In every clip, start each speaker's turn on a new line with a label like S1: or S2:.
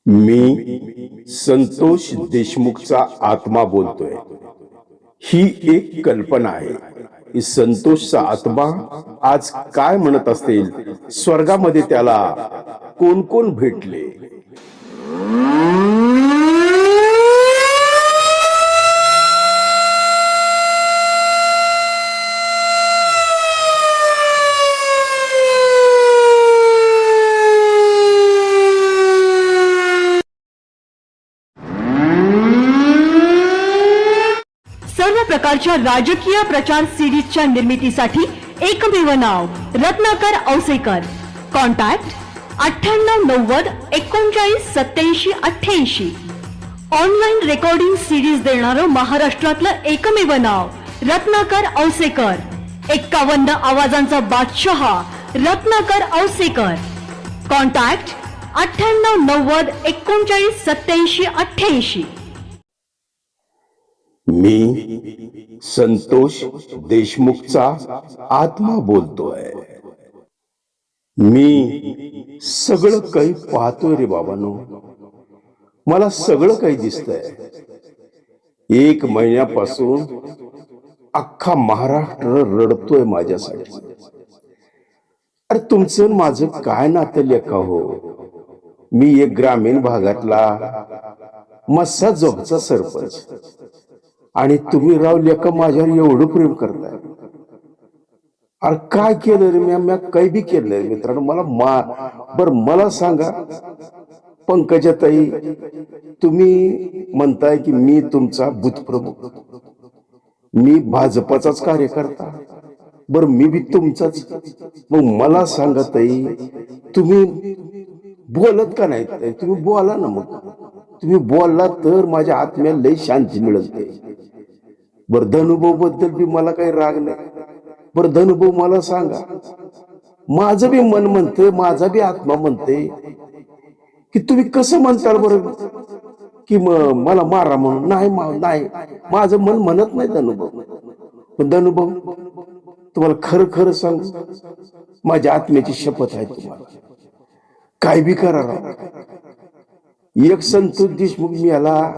S1: मी संतोष देशमुखचा आत्मा बोलतोय. ही एक कल्पना आहे की संतोषचा आत्मा आज काय म्हणत असेल, स्वर्गामध्ये त्याला कोण कोण भेटले.
S2: सर्व प्रकारच्या राजकीय प्रचार सिरीजच्या निर्मितीसाठी एकमेव नाव Ratnakar Ausekar. Contact 9890398788. Online recording series देणारं महाराष्ट्रातलं एकमेव नाव रत्नाकर औसेकर. 51 आवाजांचा बादशाह रत्नाकर औसेकर. कॉन्टॅक्ट 9890398788.
S1: मी संतोष देशमुखचा आत्मा बोलतोय. मी सगळं काही पाहतोय रे बाबांनो. मला सगळं काही दिसतंय. 1 महिन्यापासून अख्खा महाराष्ट्र रडतोय माझ्यासाठी. अरे तुमचं माझं काय नातं लेखा हो. मी एक ग्रामीण भागातला मस्सा जोगचा सरपंच आणि तुम्ही राव लेखा माझ्यावर एवढं प्रेम करताय. अरे काय केलं रे मी काही बी केलंय मित्रांनो. मला सांगा पंकजाताई, तुम्ही म्हणताय की मी तुमचा बूथ प्रमुख, मी भाजपाचाच कार्यकर्ता, बरं मी बी तुमचाच. मग मला सांगा ताई, तुम्ही बोलत का नाही? तुम्ही बोला ना. मग तुम्ही बोलला तर माझ्या आत्म्याला लई शांती मिळते. बरं धनुभाऊ बद्दल बी मला काही राग नाही. बरं धनुभाऊ मला सांगा, माझं बी मन म्हणते, माझा बी आत्मा म्हणते की तुम्ही कसं म्हणताल बरं की मला मारा म्हणून. नाही माझं मन म्हणत नाही धनुभाऊ. पण धनुभाऊ तुम्हाला खरं खरं सांगू, माझ्या आत्म्याची शपथ आहे तुम्हाला, काय बी करा राव. एक संतोष देशमुख मी याला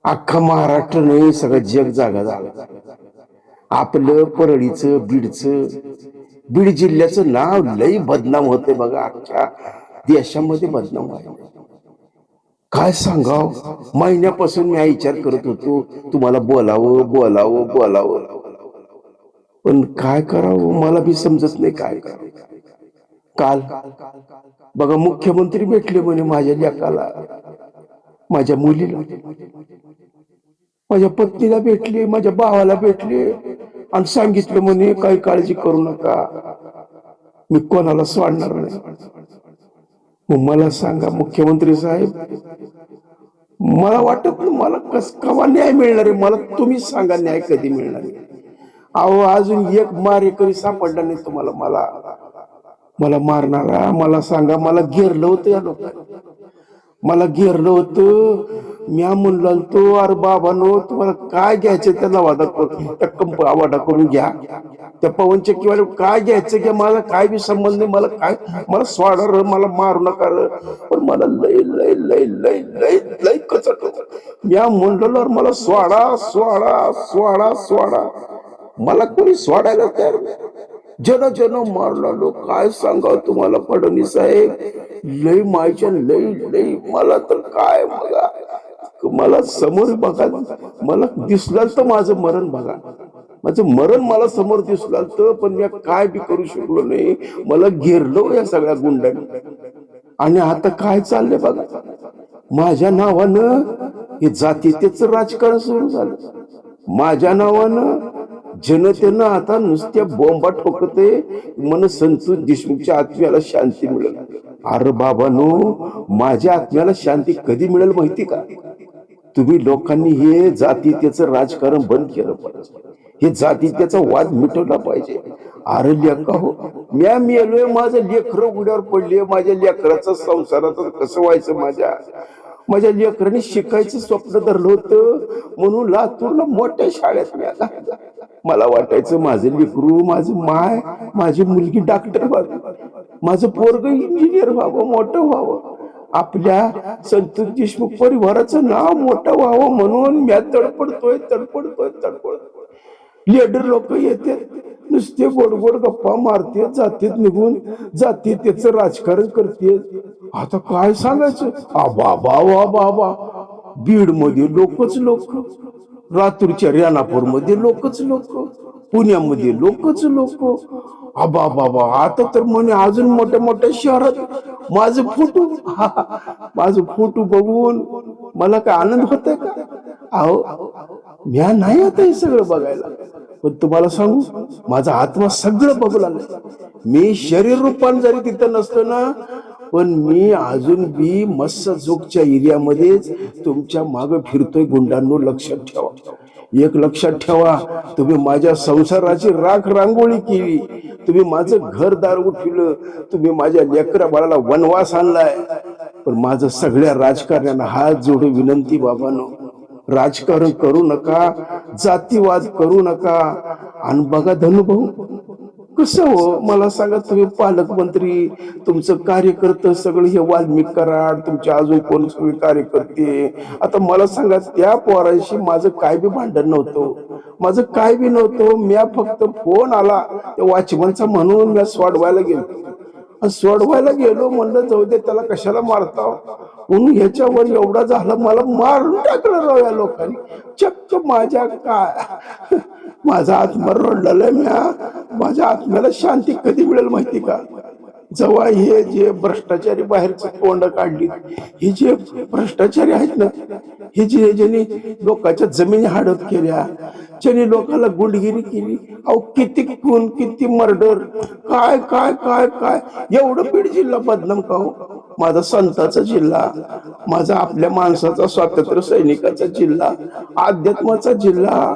S1: अख्खा महाराष्ट्र नाही सगळं जग जागा झाला. आपलं परळीचं बीड जिल्ह्याचं नाव लई बदनाम होते बघा. अख्ख्या देशामध्ये बदनाम आहे. काय सांगाव, महिन्यापासून मी विचार करत होतो तुम्हाला बोलावं, पण काय करावं मला बी समजत नाही काय करावं. काल बघा मुख्यमंत्री भेटले म्हणे माझ्या लेकाला, माझ्या मुलीला, माझ्या पत्नीला भेटले, माझ्या भावाला भेटले आणि सांगितलं म्हणे काही काळजी करू नका, मी कोणाला सोडणार नाही. मग मला सांगा मुख्यमंत्री साहेब, मला वाटत मला कवा न्याय मिळणार आहे? मला तुम्ही सांगा न्याय कधी मिळणार आहे? अहो अजून एक मारेकरी सापडला नाही तुम्हाला. मला मारणारा मला सांगा. मला घेरलं होतं या लोकांनी, मला घेरलं होतं. मी म्हणलो तो अरे बाबांनो तुम्हाला काय घ्यायचं त्याला वादा करून घ्या. त्या पवन चक्कीवाले काय घ्यायचं घ्या, माझा काय बी संबंध नाही. मला काय, मला स्वाडा मला मारू नका. पण मला लय लय लय लय लय लय कचट. मी म्हणलो मला स्वाडा मला कोणी सोडायला तयार नाही. जन मारला. काय सांगाव तुम्हाला फडणवीस साहेब, लय मायच्या लय मला तर काय बघा, मला समोर बघा, मला दिसलं तर माझं मरण बघा, माझं मरण मला समोर दिसलं तर, पण मी काय बी करू शकलो नाही. मला घेरलो या सगळ्या गुंडांनी. आणि आता काय चाललंय बघा, माझ्या नावानं हे जातीयतेचं राजकारण सुरू झालं. माझ्या नावानं जनतेनं आता नुसत्या बॉम्बा ठोकते मन संतोष देशमुखच्या आत्म्याला शांती मिळेल. अरे बाबांनो, माझ्या आत्म्याला शांती कधी मिळेल माहिती का? तुम्ही लोकांनी हे जातीयतेचं राजकारण बंद केलं पाहिजे. हे जातीयतेचा वाद मिटवला पाहिजे. अरे लेका हो, म्या मेलोय, माझं लेकरं उड्यावर पडले, माझ्या लेकराचं संसाराचं कसं व्हायचं? माझ्या लेकरांनी शिकायचं स्वप्न धरलं होतं म्हणून लातूरला मोठ्या शाळेत मिळाला. मला वाटायचं माझं लेकरू, माझी मुलगी डॉक्टर व्हावी, माझं पोरग इंजिनियर व्हावं, मोठं व्हावं. आपल्या संतोष देशमुख परिवाराचं नाव मोठं व्हावं म्हणून मी तडपडतोय. लीडर लोक येतात, नुसते गोड गोड गप्पा मारते, जातीत निघून जाती त्याच राजकारण करते. आता काय सांगायचं, बाबा बीड मध्ये लोकच लोक, लातूरच्या रेणापूर मध्ये लोकच लोक, पुण्यामध्ये लोकच लोक. बाबा आता तर म्हणे अजून मोठ्या मोठ्या शहरात माझं फोटो बघून मला काय आनंद होतोय का? अहो म्या नाही आता हे सगळं बघायला, पण तुम्हाला सांगू माझा आत्मा सगळं बघू लागला. मी शरीर रूपान जरी तिथं नसतो ना, पण मी अजून बी मस्सजोगच्या एरियामध्येच तुमच्या मागे फिरतोय. गुंडांनो लक्षात ठेवा, एक लक्षात ठेवा, तुम्ही माझ्या संसाराची राख रांगोळी केली, तुम्ही माझं घरदार उठवलं, तुम्ही माझ्या लेकरा बाळाला वनवास आणलाय. पण माझं सगळ्या राजकारण्यांना हात जोडून विनंती, बाबांनो राजकारण करू नका, जातीवाद करू नका. आणि बघा धनुभाऊ कसं हो, मला सांगा, तुम्ही पालकमंत्री, तुमचं कार्यकर्ते सगळे हे वाल्मिक कराड, तुमचे अजून कोण सगळे कार्यकर्ते. आता मला सांगा, त्या पोरांशी माझं काय बी भांडण नव्हतं, माझं काय बी नव्हतं. म्या फक्त फोन आला त्या वॉचमनचा म्हणून म्या सोडवायला गेलो. म्हणलं जाऊ दे, त्याला कशाला मारता म्हणून ह्याच्यावर एवढा झाला, मला मारून टाकलं राव या लोकांनी. चक्क माझा आत्मा रडलेला. माझ्या आत्म्याला शांती कधी मिळेल माहिती का? जेव्हा हे जे भ्रष्टाचारी बाहेरचं तोंड काढली, हे जे भ्रष्टाचारी आहेत ना, हे जे ज्यांनी लोकांच्या जमिनी हडप केल्या, ज्यांनी लोकांना गुंडगिरी केली, अहो किती खून, किती मर्डर, काय काय काय काय, एवढं बीड जिल्हा बदनाम का हो? माझा संताचा जिल्हा, माझा आपल्या माणसाचा, स्वातंत्र्य सैनिकाचा जिल्हा, अध्यात्माचा जिल्हा,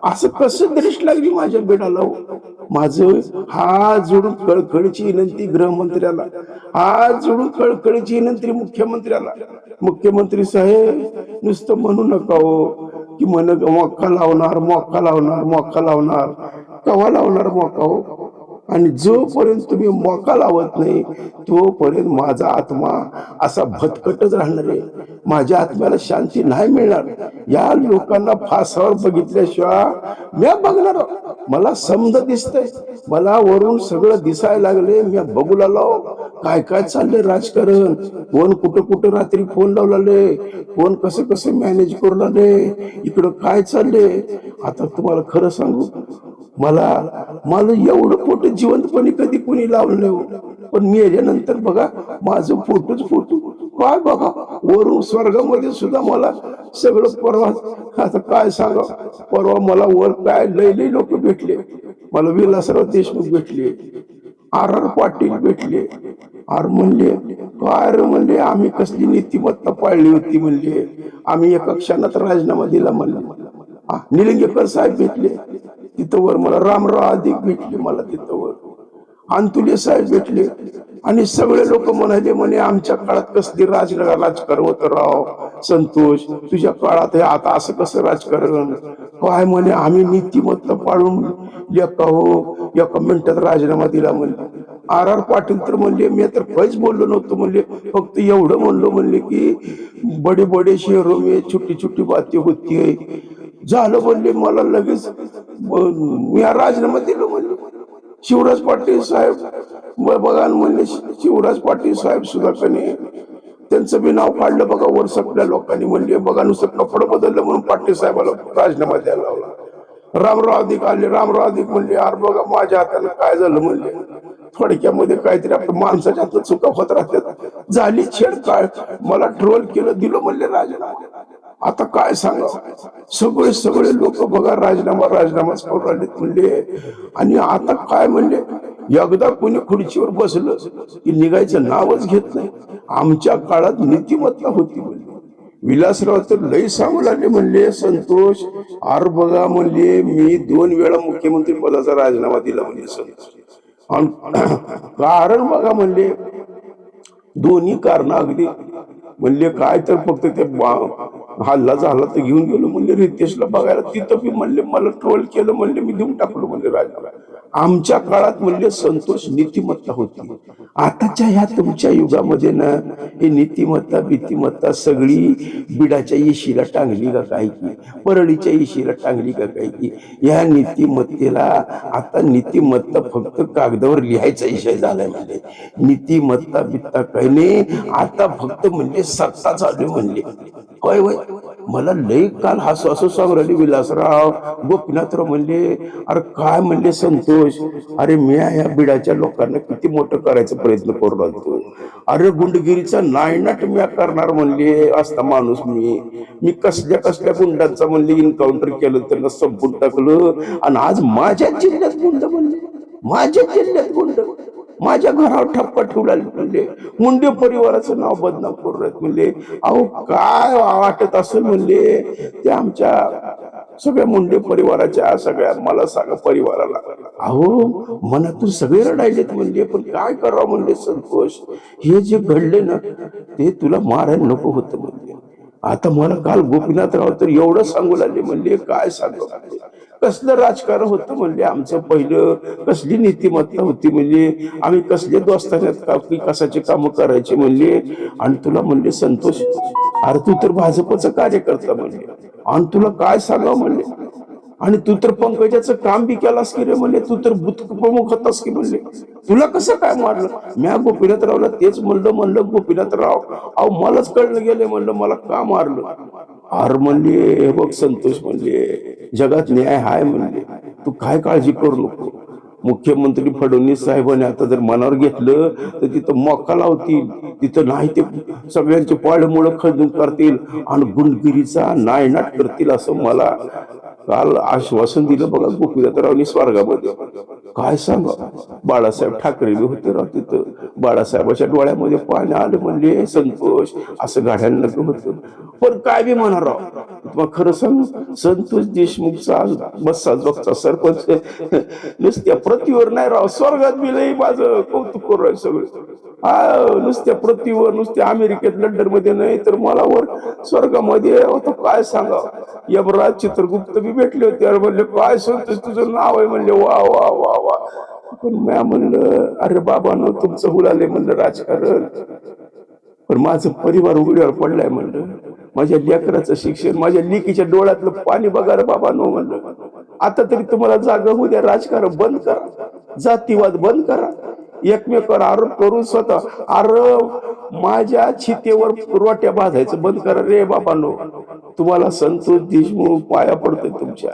S1: असं कसं दृष्ट लागली माझ्या बीडाला हो? माझं हात जोडून कळकळीची विनंती गृहमंत्र्याला, हात जोडून कळकळीची विनंती मुख्यमंत्र्याला. मुख्यमंत्री साहेब नुसतं म्हणू नका हो की मोक्का लावणार, कवा लावणार मोक्का हो? आणि जोपर्यंत तुम्ही मोका लावत नाही तोपर्यंत माझा आत्मा असा भटकटच राहणार आहे. माझ्या आत्म्याला शांती नाही मिळणार. या लोकांना फासावर बघितल्याशिवाय मी बघणार. मला समज दिसतंय, मला वरून सगळं दिसायला लागले. मी बघू लागलो काय काय चाललंय राजकारण, कोण कुठं रात्री फोन लावलाले, कोण कसं मॅनेज करू लागले, इकडं काय चाललंय. आता तुम्हाला खरं सांगू, मला एवढं फोटो जिवंतपणे कधी कोणी लावलं नाही. पण मी याच्यानंतर बघा माझं फोटो काय बघा, वरून स्वर्गामध्ये सुद्धा मला सगळं. परवा आता काय सांगा, परवा मला वर काय लय लोक भेटले. मला विलासराव देशमुख भेटले, आर पाटील भेटले. आर म्हणले काय रे, म्हणले आम्ही कसली नीतिमत्ता पाळली होती, म्हणले आम्ही एका क्षणात राजीनामा दिला. म्हणले निलंगेकर साहेब भेटले तिथं वर, मला रामराव अधिक भेटले, मला तिथं वर अंतुले साहेब भेटले. आणि सगळे लोक म्हणे आमच्या काळात कसली राजकारण होतं राव संतोष, तुझ्या काळात हे आता असं कसं राजकारण काय. म्हणे आम्ही नीतिमत्ता पाळून एका मिनिटात राजीनामा दिला. म्हणले आर पाटील तर म्हणले मी तर काहीच बोललो नव्हतो, म्हणले फक्त एवढं म्हणलो, म्हणले की बडे शहरों में छोटी छोटी बातें होती है झालं. म्हणले मला लगेच मी राजीनामा दिलो. म्हणले शिवराज पाटील साहेब बघा, म्हणले शिवराज पाटील साहेब सुद्धा कने त्यांचं बी नाव काढलं बघा वर सगळ्या लोकांनी. म्हणले बघा नुसतं कपडं बदललं म्हणून पाटील साहेबाला राजीनामा द्यायला लावला. रामराव अधिक आले, रामराव अधिक म्हणले अरे बघा माझ्या हाताने काय झालं. म्हणले थोडक्यामध्ये काहीतरी आपल्या माणसाच्या हातात चुका होत राहतात, झाली छेड काय, मला ट्रोल केलं, दिलं म्हणले राजीनामा. आता काय सांगा, सगळे लोक बघा राजीनामाच करून राहिले म्हणले. आणि आता काय म्हणले, एकदा कोणी खुर्चीवर बसलं की निघायचं नावच घेत नाही. आमच्या काळात नीतिमत्ता होती म्हणले. विलासराव तर लई सांगू लागले, म्हणले संतोष आर बघा, म्हणले मी 2 वेळा मुख्यमंत्री पदाचा राजीनामा दिला. म्हणले संतोष कारण बघा, म्हणले दोन्ही कारण अगदी. म्हणले काय तर फक्त ते हल्ला झाला तर घेऊन गेलो. म्हणले रितेशला बघायला, तिथं बी म्हणले मला ट्रोल केलं. म्हणले मी देऊन टाकलो म्हणले राजीनामा. आमच्या काळात म्हणले संतोष नीतिमत्ता होती. आताच्या ह्या तुमच्या युगामध्ये ना हे नीतिमत्ता भीतिमत्ता सगळी बिडाच्या इशीला टांगली का काय की, परळीच्या इशीला टांगली का काय की. या नीतिमत्तेला आता नीतिमत्ता फक्त कागदावर लिहायचा विषय झालाय. म्हणजे नीतिमत्ता बित्ता काही नाही, आता फक्त म्हणजे सत्ता चालू म्हणले. होय होय, मला लई काल हसू हसू सांगू राहिली विलासराव गोपीनाथराव म्हणले, अरे काय म्हणले संतोष, अरे मी या बिडाच्या लोकांना किती मोठं करायचा प्रयत्न करू लागतो. अरे गुंडगिरीचा नायनाट मी करणार म्हणले असता माणूस मी कसल्या कसल्या गुंडांचा म्हणले इन्काउंटर केलं, त्यांना संपून टाकलं. आणि आज माझ्या जिल्ह्यात गुंड म्हणले, माझ्या जिल्ह्यात गुंड माझ्या घरावर ठप्पा ठेवला म्हणले, मुंडे परिवाराचं नाव बदनाम करू राहत म्हणले. अहो काय वाटत असेल म्हणले ते आमच्या सगळ्या मुंडे परिवाराच्या सगळ्या मला सांगा परिवाराला. अहो मनातून सगळे रडायलेत म्हणले, पण काय करावं म्हणले संतोष, हे जे घडले ना ते तुला मारायला नको होतं म्हणले. आता मला काल गोपीनाथराव तर एवढं सांगू लागले म्हणले, काय सांगू कसलं राजकारण होतं म्हणले आमचं पहिलं, कसली नीतिमत्ता होती म्हणजे, आम्ही कसले दोस्तान्यात कसाचे काम करायचे म्हणले. आणि तुला म्हणले संतोष, अरे तू तर भाजपचं कार्यकर्ता म्हणले, आणि तुला काय सांगावं म्हणले, आणि तू तर पंकजाचं काम बी केलास की रे म्हणले, तू तर बुथ प्रमुख होतास की म्हणले, तुला कसं काय मारलं. म्या गोपीनाथरावला तेच म्हणलं गोपीनाथराव अहो मलाच कळलं गेले म्हणलं मला का मारलं. अरे म्हणले हे बघ संतोष म्हणले जगात न्याय हाय म्हणले, तू काय काळजी करू नको. मुख्यमंत्री फडणवीस साहेबांनी आता जर मनावर घेतलं तर तिथं मोका लावतील, तिथं नाही ते सगळ्यांचे पाळमुळं खंदून करतील आणि गुंडगिरीचा नायनाट करतील असं मला काल आश्वासन दिलं बघा गोपीनाथरावनी स्वर्गामध्ये. काय सांगा, बाळासाहेब ठाकरे होते राव तिथं, बाळासाहेबाच्या डोळ्यामध्ये पाणी आलं म्हणले संतोष असं गाड्यांना होतं. पण काय बी म्हणा राव, तुम्हाला खरं सांग संतोष देशमुखचा बस्सा जोगचा सरपंच नुसत्या प्रतिवर नाही राव, स्वर्गात बी लई माझं कौतुक करू राहील सगळं. हा नुसत्या प्रतिवर, नुसत्या अमेरिकेत लंडन मध्ये नाही तर मला वर स्वर्गामध्ये होतं. काय सांगा, यमराज चित्रगुप्त बी भेटले होते, म्हणले काय संतोष तुझं नाव आहे म्हणले, वा वा वा वा. पण म्या म्हणलं अरे बाबा न तुमचं हुलाले म्हणलं राजकारण, पण माझं परिवार उघड्यावर पडलाय म्हणलं, माझ्या लेकराचं शिक्षण, माझ्या लेकीच्या डोळ्यातलं पाणी बघा रे बाबा नो म्हणलं. आता तरी तुम्हाला जागा होऊ द्या, राजकारण बंद करा, जातीवाद बंद करा, एकमेकावर आरोप करून स्वतः अरे माझ्या छितेवर रोट्या भाजायचं बंद करा रे बाबांनो. तुम्हाला संतोष देशमुख पाया पडतोय तुमच्या,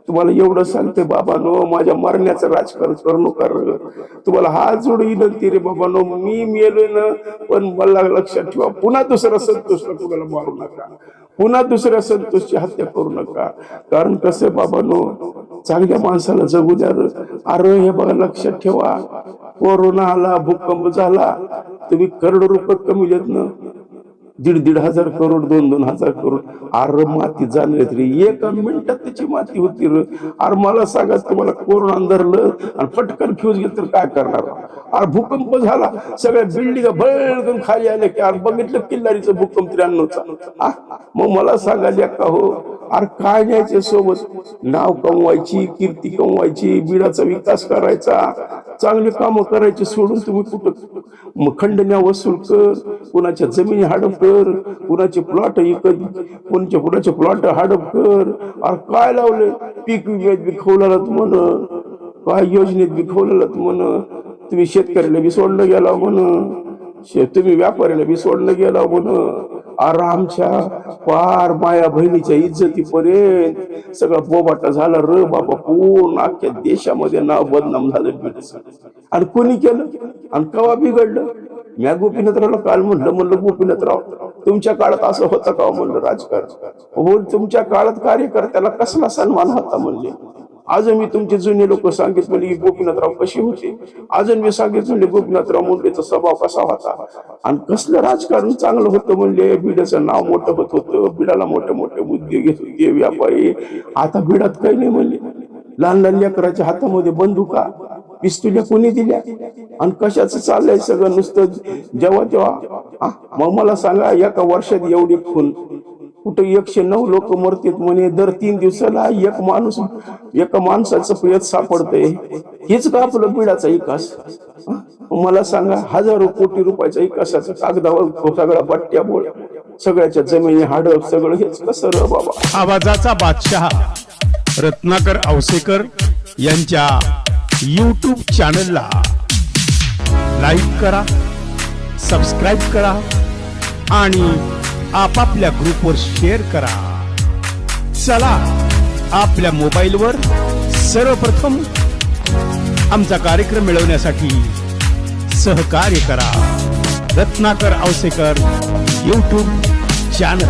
S1: तुम्हाला एवढं सांगतोय बाबांनो, माझ्या मरण्याचं राजकारण करू नका. तुम्हाला हात जोडून विनंती रे बाबांनो, मी मेलोय ना पण मला लक्षात ठेवा, पुन्हा दुसरा संतोषला कुणाला मारू नका, पुन्हा दुसऱ्या संतोषची हत्या करू नका. कारण कसं बाबांनो, चांगल्या माणसाला जगू द्या. अरे हे बघा लक्षात ठेवा, कोरोना आला, भूकंप झाला, तुम्ही करोड रुपये कमी देत ना, 1,500 हजार करोड 2,000 हजार करोड. अरे माती जाणले तरी एका मिनिटात त्याची माती होती. अरे मला सांगा, तुम्हाला कोरोना धरलं आणि पटकन फ्यूज घेत तर काय करणार. अरे भूकंप झाला, सगळ्या बिल्डिंग भळकन खाली आले की अरे बघितलं किल्लारीचं भूकंप 93चा. मग मला सांगायला का हो, अरे काय न्यायचे सोबत, नाव कमवायची, कीर्ती कमवायची, बिडाचा विकास करायचा, चांगले काम करायचे सोडून तुम्ही कुठं खंडण्या वसूल कर, कुणाच्या जमिनी हडप कर, कुणाचे प्लॉट विकत, कुणाचे प्लॉट हडप कर. अरे काय लावले, पीक विम्यात बी खवलात म्हण, काय योजनेत बी खवलात म्हण, तुम्ही शेतकऱ्याला बी सोडलं गेला म्हण, तुम्ही व्यापाऱ्याला बी सोडलं गेला म्हण. अरे आमच्या पार माया बहिणीच्या इज्जतीपर्यंत सगळा बोबाटा झाला र बाबा, पूर्ण अख्ख्या देशामध्ये नाव बदनाम झालं. आणि कोणी केलं आणि कवा बिघडलं. म्या गोपीनाथरावला काल म्हणलं गोपीनाथराव तुमच्या काळात असं होतं का म्हणलं राजकारण, तुमच्या काळात कार्यकर्त्याला कसला सन्मान होता म्हणले. अजून मी तुमचे जुने लोक सांगितले म्हणले की गोपीनाथराव कशी होते, अजून मी सांगितलं म्हणले गोपीनाथराव मुंडेचा स्वभाव कसा होता आणि कसलं राजकारण चांगलं होतं म्हणले. बिडाचं नाव मोठं होत होतं, बिडाला मोठे मोठे मुद्दे घेत होते व्यापारी. आता बिडात काही नाही म्हणले, लहान लहान लेकराच्या हातामध्ये बंदुका पिस्तुल्या कोणी दिल्या आणि कशाचं चाललंय सगळं नुसतं जेव्हा. मग मला सांगा, एका वर्षात एवढी खून कुठे 109 लोक मरतात म्हणे, दर 3 दिवसाला एका माणसाचं प्रेत सापडतंय. हेच का आपलं पिढाचा विकास? मला सांगा, हजारो कोटी रुपयाचा विकासाचा कागदावर सगळा पट्ट्याबोळ, सगळ्याच्या जमिनी हाड सगळं, हेच कसं र बाबा?
S3: आवाजाचा बादशाह रत्नाकर औसेकर यांच्या YouTube चॅनलला लाईक करा, सबस्क्राईब करा आणि आपापल्या ग्रुपवर शेअर करा. चला, आपल्या मोबाईलवर सर्वप्रथम आमचा कार्यक्रम मिळवण्यासाठी सहकार्य करा. Ratnakar Ausekar YouTube channel.